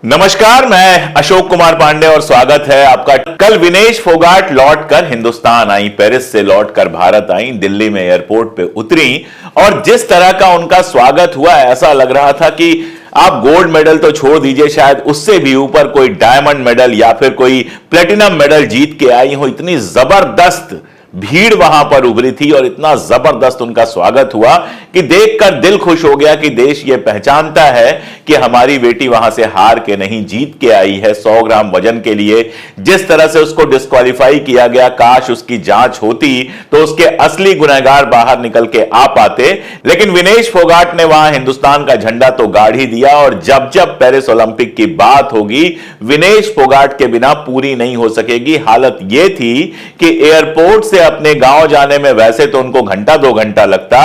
नमस्कार, मैं अशोक कुमार पांडे और स्वागत है आपका। कल विनेश फोगाट लौटकर हिंदुस्तान आई, पेरिस से लौटकर भारत आई, दिल्ली में एयरपोर्ट पे उतरी और जिस तरह का उनका स्वागत हुआ, ऐसा लग रहा था कि आप गोल्ड मेडल तो छोड़ दीजिए, शायद उससे भी ऊपर कोई डायमंड मेडल या फिर कोई प्लेटिनम मेडल जीत के आई हो। इतनी जबरदस्त भीड़ वहां पर उभरी थी और इतना जबरदस्त उनका स्वागत हुआ कि देखकर दिल खुश हो गया कि देश ये पहचानता है कि हमारी बेटी वहां से हार के नहीं, जीत के आई है। 100 ग्राम वजन के लिए जिस तरह से उसको डिस्क्वालीफाई किया गया, काश उसकी जांच होती तो उसके असली गुनहगार बाहर निकल के आ पाते। लेकिन विनेश फोगाट ने वहां हिंदुस्तान का झंडा तो गाड़ ही दिया और जब जब पेरिस ओलंपिक की बात होगी, विनेश फोगाट के बिना पूरी नहीं हो सकेगी। हालत यह थी कि एयरपोर्ट से अपने गांव जाने में वैसे तो उनको घंटा 2 घंटा लगता,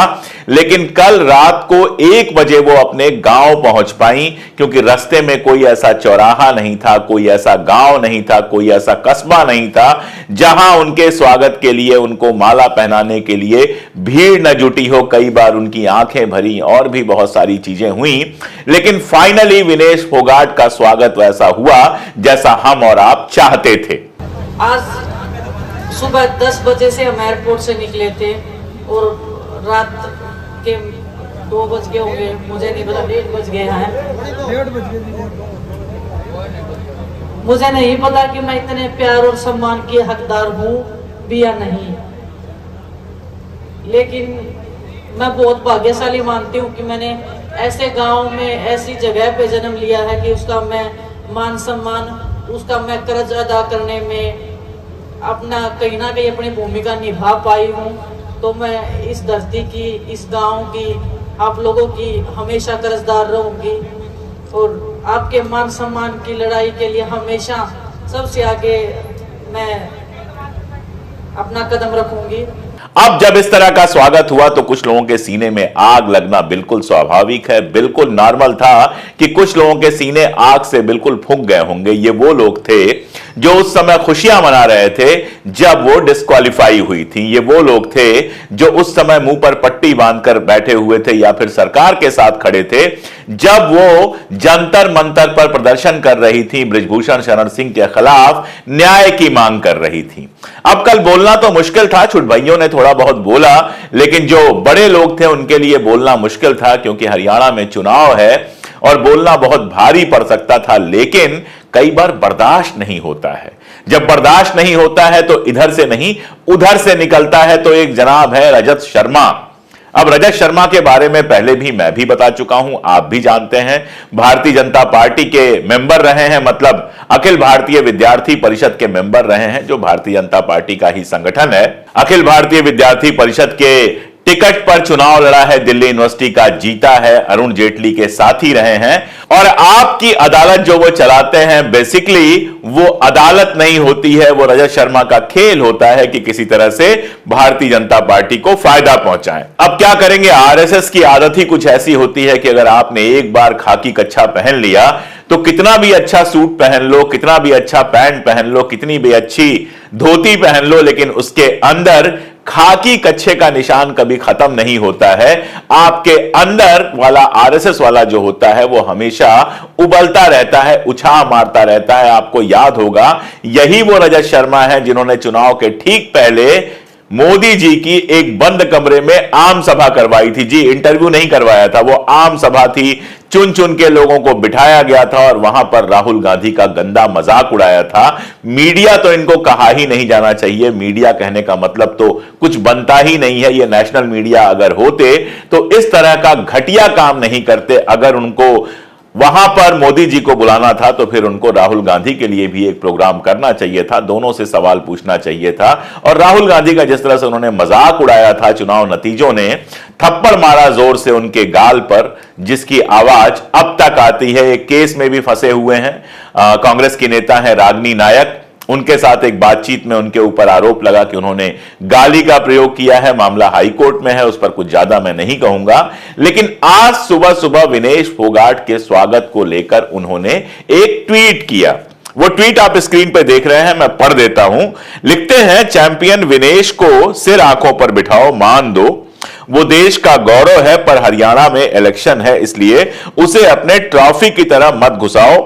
लेकिन कल रात को 1 बजे वो अपने गांव पहुंच पाई, क्योंकि रास्ते में कोई ऐसा चौराहा नहीं था, कोई ऐसा गांव नहीं था, कोई ऐसा कस्बा नहीं था जहां उनके स्वागत के लिए, उनको माला पहनाने के लिए भीड़ न जुटी हो। कई बार उनकी आंखें भरी और भी बहुत सारी चीजें हुई, लेकिन फाइनली विनेश फोगाट का स्वागत वैसा हुआ जैसा हम और आप चाहते थे। आज सुबह 10 बजे से हम एयरपोर्ट से निकले थे और रात के 2 बज गए होंगे, मुझे नहीं पता, 1:30 बज गए हैं। मुझे नहीं पता कि मैं इतने प्यार और सम्मान की हकदार हूँ भी या नहीं, लेकिन मैं बहुत भाग्यशाली मानती हूँ कि मैंने ऐसे गांव में, ऐसी जगह पे जन्म लिया है कि उसका मैं मान सम्मान, उसका मैं कर्ज अदा करने में अपना कहीं ना कहीं अपनी भूमिका निभा पाई हूँ। तो मैं इस धरती की, इस गांव की, आप लोगों की हमेशा कर्जदार रहूंगी और आपके मान सम्मान की लड़ाई के लिए हमेशा सबसे आगे मैं अपना कदम रखूंगी। अब जब इस तरह का स्वागत हुआ तो कुछ लोगों के सीने में आग लगना बिल्कुल स्वाभाविक है, बिल्कुल नॉर्मल था कि कुछ लोगों के सीने आग से बिल्कुल फूंक गए होंगे। ये वो लोग थे जो उस समय खुशियां मना रहे थे जब वो डिस्क्वालीफाई हुई थी। ये वो लोग थे जो उस समय मुंह पर पट्टी बांधकर बैठे हुए थे या फिर सरकार के साथ खड़े थे जब वो जंतर मंतर पर प्रदर्शन कर रही थी, बृजभूषण शरण सिंह के खिलाफ न्याय की मांग कर रही थी। अब कल बोलना तो मुश्किल था, छुट भाइयों ने थोड़ा बहुत बोला, लेकिन जो बड़े लोग थे उनके लिए बोलना मुश्किल था, क्योंकि हरियाणा में चुनाव है और बोलना बहुत भारी पड़ सकता था। लेकिन कई बार बर्दाश्त नहीं होता है, जब बर्दाश्त नहीं होता है तो इधर से नहीं उधर से निकलता है। तो एक जनाब है रजत शर्मा। अब रजत शर्मा के बारे में पहले भी मैं भी बता चुका हूं, आप भी जानते हैं। भारतीय जनता पार्टी के मेंबर रहे हैं, मतलब अखिल भारतीय विद्यार्थी परिषद के मेंबर रहे हैं, जो भारतीय जनता पार्टी का ही संगठन है। अखिल भारतीय विद्यार्थी परिषद के टिकट पर चुनाव लड़ा है, दिल्ली यूनिवर्सिटी का जीता है, अरुण जेटली के साथी रहे हैं। और आपकी अदालत जो वो चलाते हैं, बेसिकली वो अदालत नहीं होती है, वो रजत शर्मा का खेल होता है कि किसी तरह से भारतीय जनता पार्टी को फायदा पहुंचाएं। अब क्या करेंगे, आरएसएस की आदत ही कुछ ऐसी होती है कि अगर आपने एक बार खाकी कच्छा पहन लिया तो कितना भी अच्छा सूट पहन लो, कितना भी अच्छा पैंट पहन लो, कितनी भी अच्छी धोती पहन लो, लेकिन उसके अंदर खाकी कच्छे का निशान कभी खत्म नहीं होता है। आपके अंदर वाला आरएसएस वाला जो होता है वो हमेशा उबलता रहता है, उछाल मारता रहता है। आपको याद होगा यही वो रजत शर्मा है जिन्होंने चुनाव के ठीक पहले मोदी जी की एक बंद कमरे में आम सभा करवाई थी। जी, इंटरव्यू नहीं करवाया था, वो आम सभा थी, चुन चुन के लोगों को बिठाया गया था और वहां पर राहुल गांधी का गंदा मजाक उड़ाया था। मीडिया तो इनको कहा ही नहीं जाना चाहिए, मीडिया कहने का मतलब तो कुछ बनता ही नहीं है। ये नेशनल मीडिया अगर होते तो इस तरह का घटिया काम नहीं करते। अगर उनको वहां पर मोदी जी को बुलाना था तो फिर उनको राहुल गांधी के लिए भी एक प्रोग्राम करना चाहिए था, दोनों से सवाल पूछना चाहिए था। और राहुल गांधी का जिस तरह से उन्होंने मजाक उड़ाया था, चुनाव नतीजों ने थप्पड़ मारा जोर से उनके गाल पर, जिसकी आवाज अब तक आती है। एक केस में भी फंसे हुए हैं, कांग्रेस की नेता है रागिनी नायक, उनके साथ एक बातचीत में उनके ऊपर आरोप लगा कि उन्होंने गाली का प्रयोग किया है। मामला हाई कोर्ट में है, उस पर कुछ ज्यादा मैं नहीं कहूंगा। लेकिन आज सुबह सुबह विनेश फोगाट के स्वागत को लेकर उन्होंने एक ट्वीट किया। वो ट्वीट आप स्क्रीन पे देख रहे हैं, मैं पढ़ देता हूं। लिखते हैं, चैंपियन विनेश को सिर आंखों पर बिठाओ, मान दो वो देश का गौरव है, पर हरियाणा में इलेक्शन है, इसलिए उसे अपने ट्रॉफी की तरह मत घुसाओ।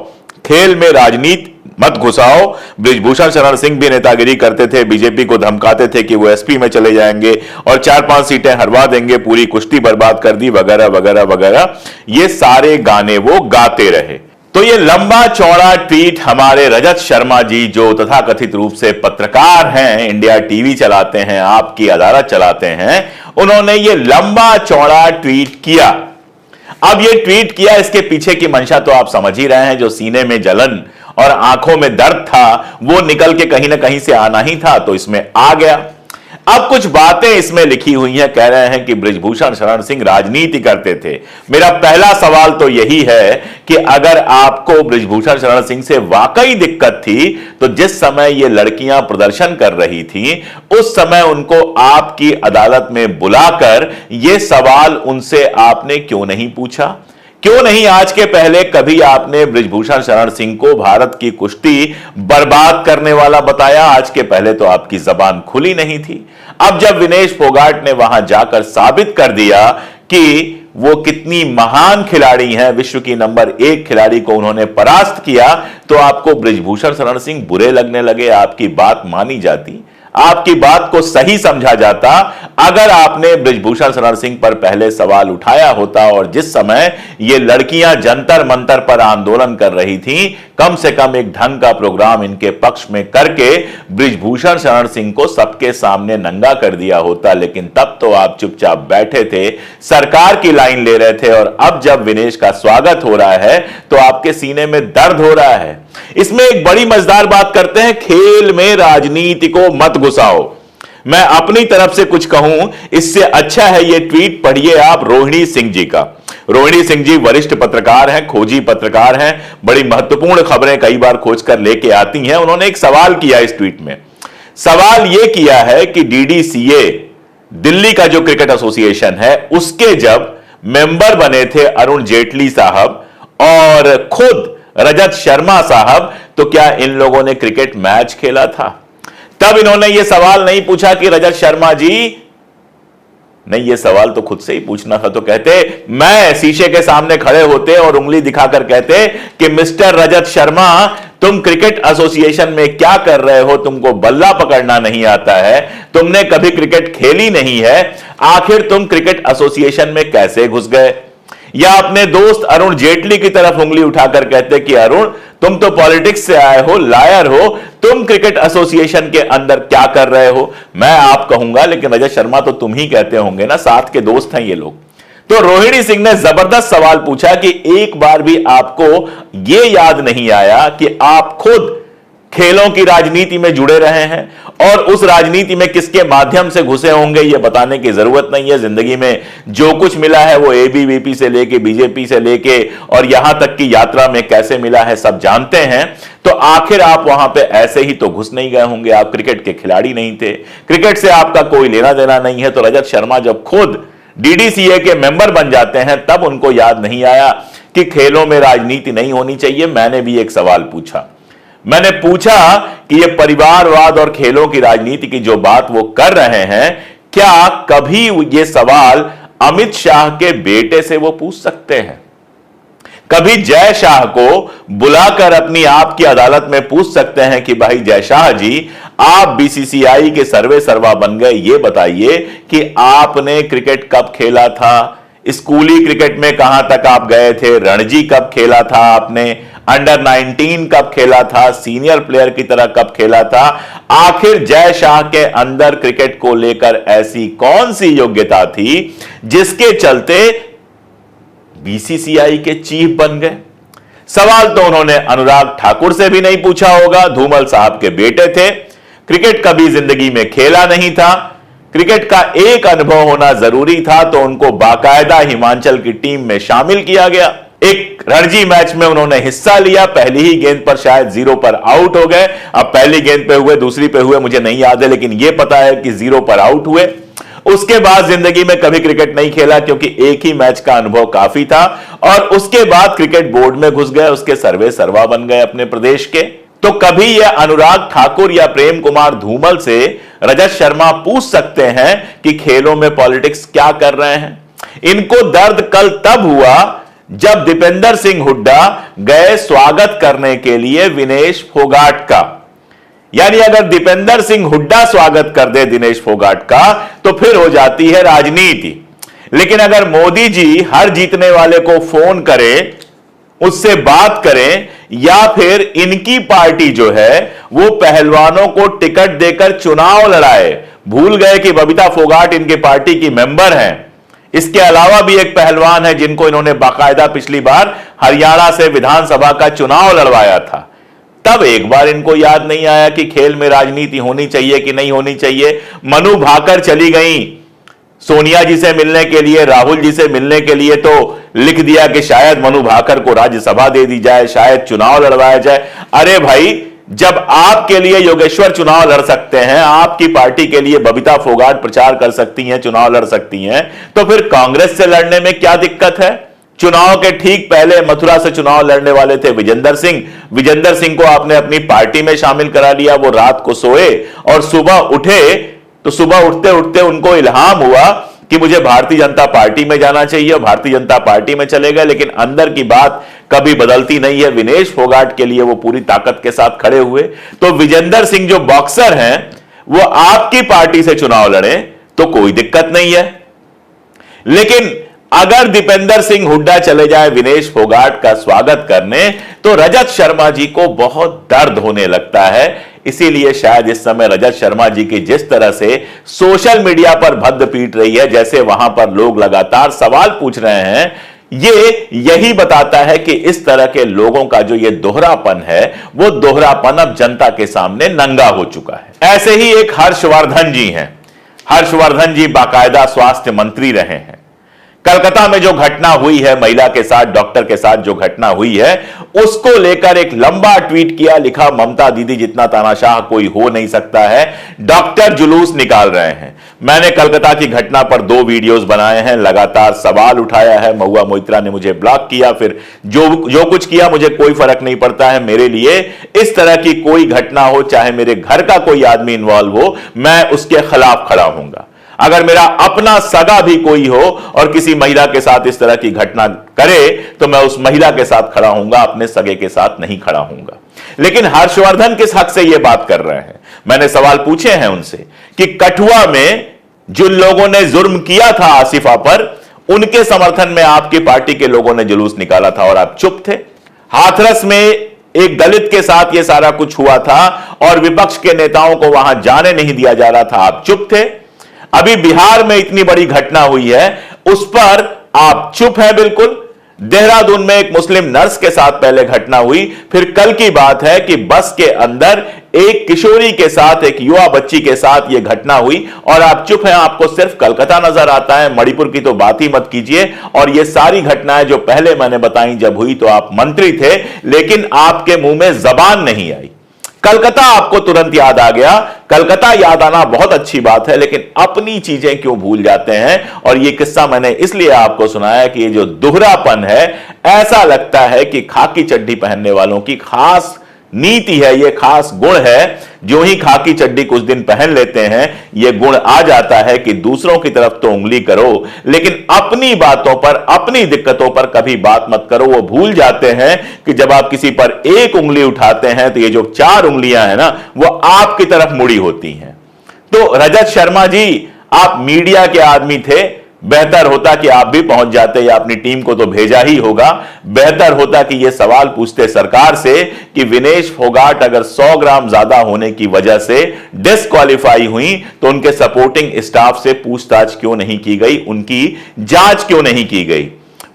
खेल में राजनीति मत घुसाओ। बृजभूषण शरण सिंह भी नेतागिरी करते थे, बीजेपी को धमकाते थे कि वो एसपी में चले जाएंगे और 4-5 सीटें हरवा देंगे, पूरी कुश्ती बर्बाद कर दी, वगैरह वगैरह वगैरह। ये सारे गाने वो गाते रहे। तो ये लंबा चौड़ा ट्वीट हमारे रजत शर्मा जी, जो तथाकथित रूप से पत्रकार हैं, इंडिया टीवी चलाते हैं, आपकी अदालत चलाते हैं, उन्होंने ये लंबा चौड़ा ट्वीट किया। अब ये ट्वीट किया, इसके पीछे की मंशा तो आप समझ ही रहे हैं। जो सीने में जलन और आंखों में दर्द था वो निकल के कहीं ना कहीं से आना ही था, तो इसमें आ गया। अब कुछ बातें इसमें लिखी हुई हैं, कह रहे हैं कि बृजभूषण शरण सिंह राजनीति करते थे। मेरा पहला सवाल तो यही है कि अगर आपको बृजभूषण शरण सिंह से वाकई दिक्कत थी, तो जिस समय ये लड़कियां प्रदर्शन कर रही थी उस समय उनको आपकी अदालत में बुलाकर ये सवाल उनसे आपने क्यों नहीं पूछा? क्यों नहीं आज के पहले कभी आपने बृजभूषण शरण सिंह को भारत की कुश्ती बर्बाद करने वाला बताया? आज के पहले तो आपकी जबान खुली नहीं थी। अब जब विनेश फोगाट ने वहां जाकर साबित कर दिया कि वो कितनी महान खिलाड़ी हैं, विश्व की नंबर 1 खिलाड़ी को उन्होंने परास्त किया, तो आपको बृजभूषण शरण सिंह बुरे लगने लगे। आपकी बात मानी जाती, आपकी बात को सही समझा जाता अगर आपने बृजभूषण शरण सिंह पर पहले सवाल उठाया होता। और जिस समय ये लड़कियां जंतर मंतर पर आंदोलन कर रही थीं, कम से कम एक ढंग का प्रोग्राम इनके पक्ष में करके बृजभूषण शरण सिंह को सबके सामने नंगा कर दिया होता। लेकिन तब तो आप चुपचाप बैठे थे, सरकार की लाइन ले रहे थे, और अब जब विनेश का स्वागत हो रहा है तो आपके सीने में दर्द हो रहा है। इसमें एक बड़ी मजेदार बात करते हैं, खेल में राजनीति को मत घुसाओ। मैं अपनी तरफ से कुछ कहूं, इससे अच्छा है ये ट्वीट पढ़िए आप रोहिणी सिंह जी का। रोहिणी सिंह जी वरिष्ठ पत्रकार हैं, खोजी पत्रकार हैं, बड़ी महत्वपूर्ण खबरें कई बार खोजकर लेके आती हैं। उन्होंने एक सवाल किया इस ट्वीट में। सवाल यह किया है कि डीडीसीए, दिल्ली का जो क्रिकेट एसोसिएशन है, उसके जब मेंबर बने थे अरुण जेटली साहब और खुद रजत शर्मा साहब, तो क्या इन लोगों ने क्रिकेट मैच खेला था? तब इन्होंने यह सवाल नहीं पूछा कि रजत शर्मा जी, नहीं, यह सवाल तो खुद से ही पूछना था। तो कहते, मैं शीशे के सामने खड़े होते और उंगली दिखाकर कहते कि मिस्टर रजत शर्मा, तुम क्रिकेट एसोसिएशन में क्या कर रहे हो? तुमको बल्ला पकड़ना नहीं आता है, तुमने कभी क्रिकेट खेली नहीं है, आखिर तुम क्रिकेट एसोसिएशन में कैसे घुस गए? या अपने दोस्त अरुण जेटली की तरफ उंगली उठाकर कहते कि अरुण, तुम तो पॉलिटिक्स से आए हो, लायर हो, तुम क्रिकेट एसोसिएशन के अंदर क्या कर रहे हो? मैं आप कहूंगा, लेकिन रजत शर्मा तो तुम ही कहते होंगे ना, साथ के दोस्त हैं ये लोग। तो रोहिणी सिंह ने जबरदस्त सवाल पूछा कि एक बार भी आपको यह याद नहीं आया कि आप खुद खेलों की राजनीति में जुड़े रहे हैं, और उस राजनीति में किसके माध्यम से घुसे होंगे यह बताने की जरूरत नहीं है। जिंदगी में जो कुछ मिला है वो एबीवीपी से लेके बीजेपी से लेके और यहां तक की यात्रा में कैसे मिला है सब जानते हैं। तो आखिर आप वहां पे ऐसे ही तो घुस नहीं गए होंगे, आप क्रिकेट के खिलाड़ी नहीं थे, क्रिकेट से आपका कोई लेना देना नहीं है। तो रजत शर्मा जब खुद डीडीसीए के मेंबर बन जाते हैं तब उनको याद नहीं आया कि खेलों में राजनीति नहीं होनी चाहिए। मैंने भी एक सवाल पूछा, मैंने पूछा कि ये परिवारवाद और खेलों की राजनीति की जो बात वो कर रहे हैं, क्या कभी ये सवाल अमित शाह के बेटे से वो पूछ सकते हैं? कभी जय शाह को बुलाकर अपनी आपकी अदालत में पूछ सकते हैं कि भाई जय शाह जी, आप बीसीसीआई के सर्वे सर्वा बन गए, ये बताइए कि आपने क्रिकेट कब खेला था? स्कूली क्रिकेट में कहां तक आप गए थे? रणजी कब खेला था आपने? अंडर 19 कब खेला था? सीनियर प्लेयर की तरह कब खेला था? आखिर जय शाह के अंदर क्रिकेट को लेकर ऐसी कौन सी योग्यता थी जिसके चलते बीसीसीआई के चीफ बन गए? सवाल तो उन्होंने अनुराग ठाकुर से भी नहीं पूछा होगा, धूमल साहब के बेटे थे, क्रिकेट कभी जिंदगी में खेला नहीं था, क्रिकेट का एक अनुभव होना जरूरी था, तो उनको बाकायदा हिमाचल की टीम में शामिल किया गया। एक रणजी मैच में उन्होंने हिस्सा लिया, पहली ही गेंद पर शायद 0 पर आउट हो गए। अब पहली गेंद पे हुए, दूसरी पे हुए मुझे नहीं याद है, लेकिन यह पता है कि 0 पर आउट हुए। उसके बाद जिंदगी में कभी क्रिकेट नहीं खेला क्योंकि एक ही मैच का अनुभव काफी था, और उसके बाद क्रिकेट बोर्ड में घुस गए, उसके सर्वे सर्वा बन गए अपने प्रदेश के। तो कभी यह अनुराग ठाकुर या प्रेम कुमार धूमल से रजत शर्मा पूछ सकते हैं कि खेलों में पॉलिटिक्स क्या कर रहे हैं? इनको दर्द कल तब हुआ जब दीपेंद्र सिंह हुड्डा गए स्वागत करने के लिए विनेश फोगाट का। यानी अगर दीपेंद्र सिंह हुड्डा स्वागत कर दे दिनेश फोगाट का तो फिर हो जाती है राजनीति। लेकिन अगर मोदी जी हर जीतने वाले को फोन करें, उससे बात करें, या फिर इनकी पार्टी जो है वो पहलवानों को टिकट देकर चुनाव लड़ाए। भूल गए कि बबीता फोगाट इनके पार्टी की मेंबर हैं। इसके अलावा भी एक पहलवान है जिनको इन्होंने बाकायदा पिछली बार हरियाणा से विधानसभा का चुनाव लड़वाया था। तब एक बार इनको याद नहीं आया कि खेल में राजनीति होनी चाहिए कि नहीं होनी चाहिए। मनु भाकर चली गई सोनिया जी से मिलने के लिए, राहुल जी से मिलने के लिए, तो लिख दिया कि शायद मनु भाकर को राज्यसभा दे दी जाए, शायद चुनाव लड़वाया जाए। अरे भाई, जब आपके लिए योगेश्वर चुनाव लड़ सकते हैं, आपकी पार्टी के लिए बबीता फोगाट प्रचार कर सकती हैं, चुनाव लड़ सकती हैं, तो फिर कांग्रेस से लड़ने में क्या दिक्कत है? चुनाव के ठीक पहले मथुरा से चुनाव लड़ने वाले थे विजेंद्र सिंह। विजेंद्र सिंह को आपने अपनी पार्टी में शामिल करा लिया। वो रात को सोए और सुबह उठे तो सुबह उठते उठते उनको इल्हाम हुआ कि मुझे भारतीय जनता पार्टी में जाना चाहिए, और भारतीय जनता पार्टी में चले गए। लेकिन अंदर की बात कभी बदलती नहीं है। विनेश फोगाट के लिए वो पूरी ताकत के साथ खड़े हुए। तो विजेंद्र सिंह जो बॉक्सर हैं, वो आपकी पार्टी से चुनाव लड़े तो कोई दिक्कत नहीं है। लेकिन अगर दीपेंद्र सिंह हुड्डा चले जाए विनेश फोगाट का स्वागत करने, तो रजत शर्मा जी को बहुत दर्द होने लगता है। इसीलिए शायद इस समय रजत शर्मा जी की जिस तरह से सोशल मीडिया पर भद्द पीट रही है, जैसे वहां पर लोग लगातार सवाल पूछ रहे हैं, यही बताता है कि इस तरह के लोगों का जो ये दोहरापन है, वो दोहरापन अब जनता के सामने नंगा हो चुका है। ऐसे ही एक हर्षवर्धन जी हैं। हर्षवर्धन जी बाकायदा स्वास्थ्य मंत्री रहे हैं। कलकत्ता में जो घटना हुई है, महिला के साथ, डॉक्टर के साथ जो घटना हुई है, उसको लेकर एक लंबा ट्वीट किया, लिखा ममता दीदी जितना तानाशाह कोई हो नहीं सकता है, डॉक्टर जुलूस निकाल रहे हैं। मैंने कलकत्ता की घटना पर 2 वीडियोस बनाए हैं, लगातार सवाल उठाया है। महुआ मोइत्रा ने मुझे ब्लॉक किया, फिर जो कुछ किया मुझे कोई फर्क नहीं पड़ता है। मेरे लिए इस तरह की कोई घटना हो, चाहे मेरे घर का कोई आदमी इंवॉल्व हो, मैं उसके खिलाफ खड़ा हूंगा। अगर मेरा अपना सगा भी कोई हो और किसी महिला के साथ इस तरह की घटना करे, तो मैं उस महिला के साथ खड़ा हूंगा, अपने सगे के साथ नहीं खड़ा हूंगा। लेकिन हर्षवर्धन किस हक से यह बात कर रहे हैं? मैंने सवाल पूछे हैं उनसे कि कठुआ में जिन लोगों ने जुर्म किया था आसिफा पर, उनके समर्थन में आपकी पार्टी के लोगों ने जुलूस निकाला था और आप चुप थे। हाथरस में एक दलित के साथ यह सारा कुछ हुआ था और विपक्ष के नेताओं को वहां जाने नहीं दिया जा रहा था, आप चुप थे। अभी बिहार में इतनी बड़ी घटना हुई है, उस पर आप चुप हैं बिल्कुल। देहरादून में एक मुस्लिम नर्स के साथ पहले घटना हुई, फिर कल की बात है कि बस के अंदर एक किशोरी के साथ, एक युवा बच्ची के साथ यह घटना हुई और आप चुप हैं। आपको सिर्फ कलकत्ता नजर आता है, मणिपुर की तो बात ही मत कीजिए। और ये सारी घटनाएं जो पहले मैंने बताई जब हुई तो आप मंत्री थे, लेकिन आपके मुंह में जबान नहीं आई। कलकत्ता आपको तुरंत याद आ गया। कलकत्ता याद आना बहुत अच्छी बात है, लेकिन अपनी चीजें क्यों भूल जाते हैं? और यह किस्सा मैंने इसलिए आपको सुनाया कि ये जो दोहरापन है, ऐसा लगता है कि खाकी चड्डी पहनने वालों की खास नीति है, यह खास गुण है। जो ही खाकी चड्डी कुछ दिन पहन लेते हैं, यह गुण आ जाता है कि दूसरों की तरफ तो उंगली करो, लेकिन अपनी बातों पर, अपनी दिक्कतों पर कभी बात मत करो। वो भूल जाते हैं कि जब आप किसी पर एक उंगली उठाते हैं तो ये जो 4 उंगलियां हैं ना, वो आपकी तरफ मुड़ी होती हैं। तो रजत शर्मा जी, आप मीडिया के आदमी थे, बेहतर होता कि आप भी पहुंच जाते, या अपनी टीम को तो भेजा ही होगा। बेहतर होता कि यह सवाल पूछते सरकार से कि विनेश फोगाट अगर 100 ग्राम ज्यादा होने की वजह से डिस्क्वालीफाई हुई, तो उनके सपोर्टिंग स्टाफ से पूछताछ क्यों नहीं की गई, उनकी जांच क्यों नहीं की गई।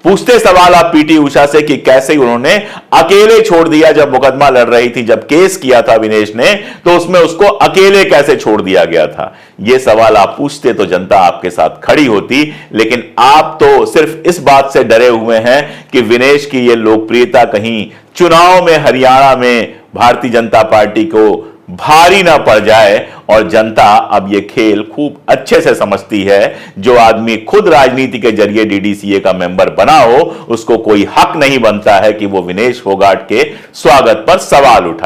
पूछते सवाल आप पीटी उषा से कि कैसे उन्होंने अकेले छोड़ दिया जब मुकदमा लड़ रही थी, जब केस किया था विनेश ने, तो उसमें उसको अकेले कैसे छोड़ दिया गया था। यह सवाल आप पूछते तो जनता आपके साथ खड़ी होती। लेकिन आप तो सिर्फ इस बात से डरे हुए हैं कि विनेश की यह लोकप्रियता कहीं चुनाव में हरियाणा में भारतीय जनता पार्टी को भारी ना पड़ जाए। और जनता अब यह खेल खूब अच्छे से समझती है। जो आदमी खुद राजनीति के जरिए डीडीसीए का मेंबर बना हो, उसको कोई हक नहीं बनता है कि वो विनेश फोगाट के स्वागत पर सवाल उठाए।